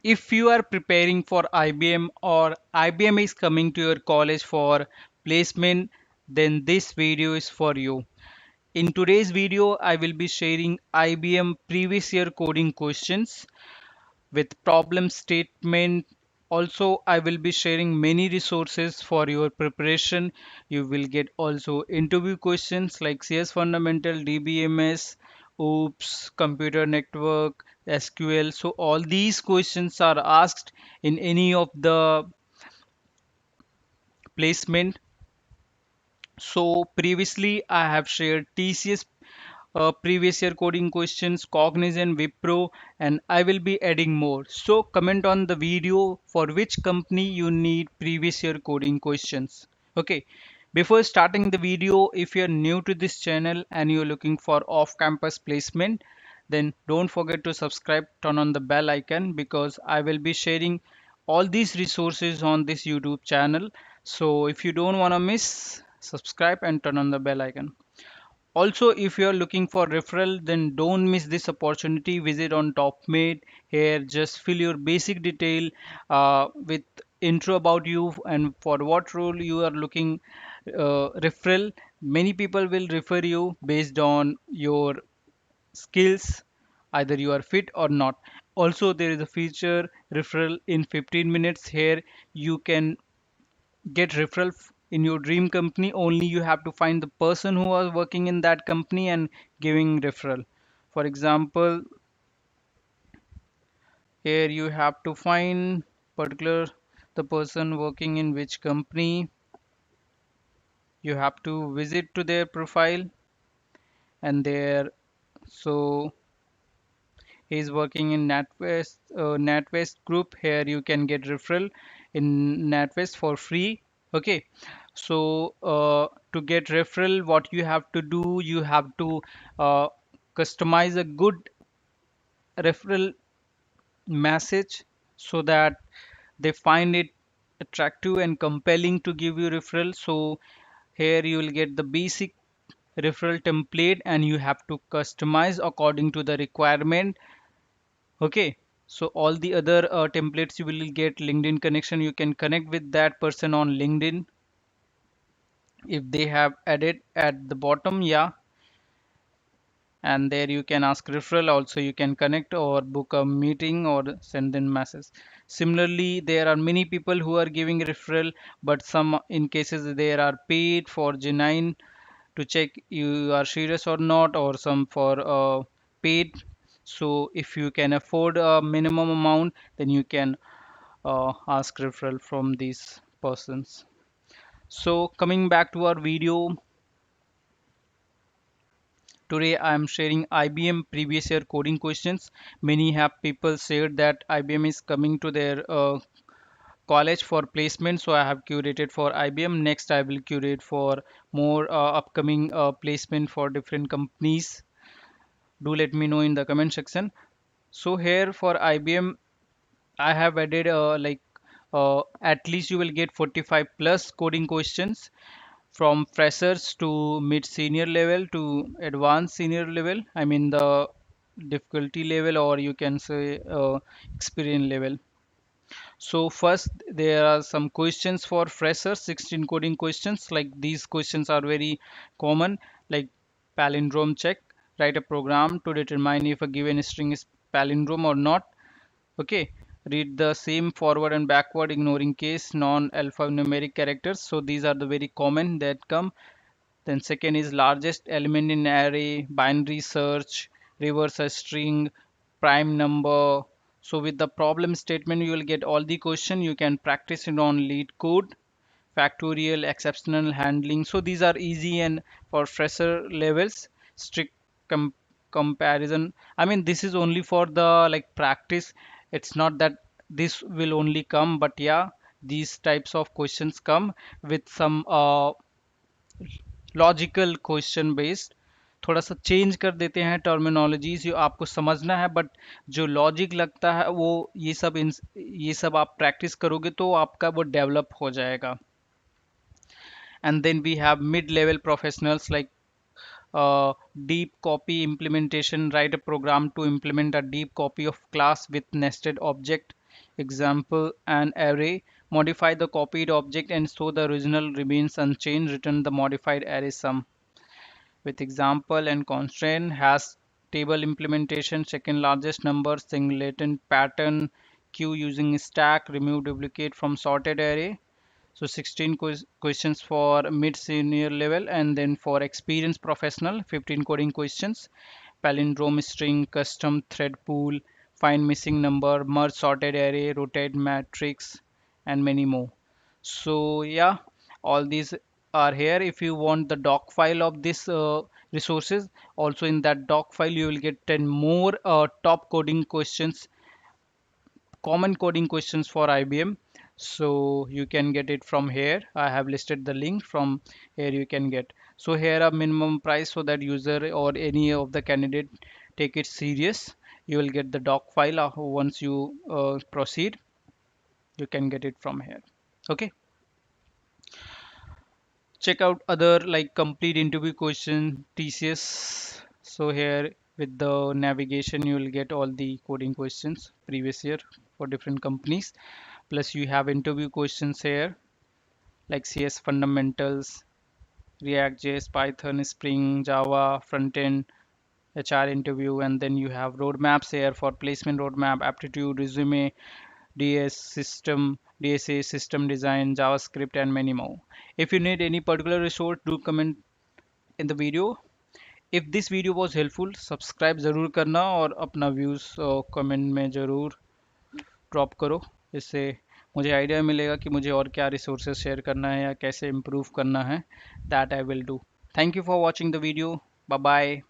If you are preparing for IBM or IBM is coming to your college for placement, then this video is for you. In today's video, I will be sharing IBM previous year coding questions with problem statement. Also, I will be sharing many resources for your preparation. You will get also interview questions like CS fundamental, DBMS, OOPS, computer network, SQL. So all these questions are asked in any of the placement. So previously I have shared TCS previous year coding questions, Cognizant, Wipro, and I will be adding more. So comment on the video for which company you need previous year coding questions. Okay. Before starting the video, if you're new to this channel and you're looking for off-campus placement, then don't forget to subscribe, turn on the bell icon because I will be sharing all these resources on this YouTube channel. So if you don't want to miss, subscribe and turn on the bell icon. Also, if you are looking for referral, then don't miss this opportunity. Visit on TopMate. Here, just fill your basic detail with intro about you and for what role you are looking referral. Many people will refer you based on your skills, either you are fit or not. Also, there is a feature referral in 15 minutes. Here, you can get referral in your dream company. Only you have to find the person who was working in that company and giving referral. For example, here you have to find particular the person working in which company. You have to visit to their profile and there. So he is working in NatWest group. Here you can get referral in NatWest for free. Okay, so to get referral, what you have to do, you have to uh, customize a good referral message so that they find it attractive and compelling to give you referral. So here you will get the basic referral template and you have to customize according to the requirement. Okay, so all the other templates you will get LinkedIn connection. You can connect with that person on LinkedIn if they have added at the bottom. Yeah, and there you can ask referral. Also, you can connect or book a meeting or send in message. Similarly, there are many people who are giving referral, but some in cases they are paid for genuine to check you are serious or not, or some for paid. So if you can afford a minimum amount, then you can ask referral from these persons. So coming back to our video, today I am sharing IBM previous year coding questions. Many have people said that IBM is coming to their college for placement, so I have curated for IBM. Next I will curate for more upcoming placement for different companies. Do let me know in the comment section. So here for IBM I have added at least you will get 45 plus coding questions from freshers to mid senior level to advanced senior level. I mean the difficulty level, or you can say experience level. So first there are some questions for freshers, 16 coding questions. Like these questions are very common, like palindrome check. Write a program to determine if a given string is palindrome or not. Okay, read the same forward and backward ignoring case non-alphanumeric characters. So these are the very common that come. Then second is largest element in array, binary search, reverse a string, prime number. So with the problem statement, you will get all the question. You can practice it on lead code, factorial, exceptional handling. So these are easy and for fresher levels, strict com comparison. I mean, this is only for the like practice. It's not that this will only come, but yeah, these types of questions come with some logical question based. थोड़ा सा change कर देते हैं terminologies जो आपको समझना है, but जो लॉजिक लगता है वो ये सब आप प्रैक्टिस करोगे तो आपका वो डेवलप हो जाएगा. And then we have mid-level professionals like deep copy implementation. Write a program to implement a deep copy of class with nested object. Example, an array. Modify the copied object and so the original remains unchanged. Return the modified array sum. With example and constraint, has table implementation, second largest number, singleton pattern, queue using stack, remove duplicate from sorted array. So 16 questions for mid senior level, and then for experienced professional 15 coding questions, palindrome string, custom thread pool, find missing number, merge sorted array, rotate matrix, and many more. So yeah, all these are here. If you want the doc file of this resources, also in that doc file you will get 10 more top coding questions, common coding questions for IBM. So you can get it from here. I have listed the link. From here you can get. So here a minimum price so that user or any of the candidate take it serious. You will get the doc file once you proceed. You can get it from here. Okay. Check out other like complete interview question TCS. So here with the navigation you will get all the coding questions previous year for different companies. Plus you have interview questions here like CS fundamentals, React JS, Python, Spring, Java, frontend, HR interview, and then you have roadmaps here for placement roadmap, aptitude, resume, DS system, DSA system design, JavaScript, and many more. If you need any particular resource, do comment in the video. If this video was helpful, subscribe जरूर करना और अपना views comment में ज़रूर drop करो। इससे मुझे idea मिलेगा कि मुझे और क्या रिसोर्सेज शेयर करना है या कैसे इम्प्रूव करना है। That I will do. Thank you for watching the video. Bye bye.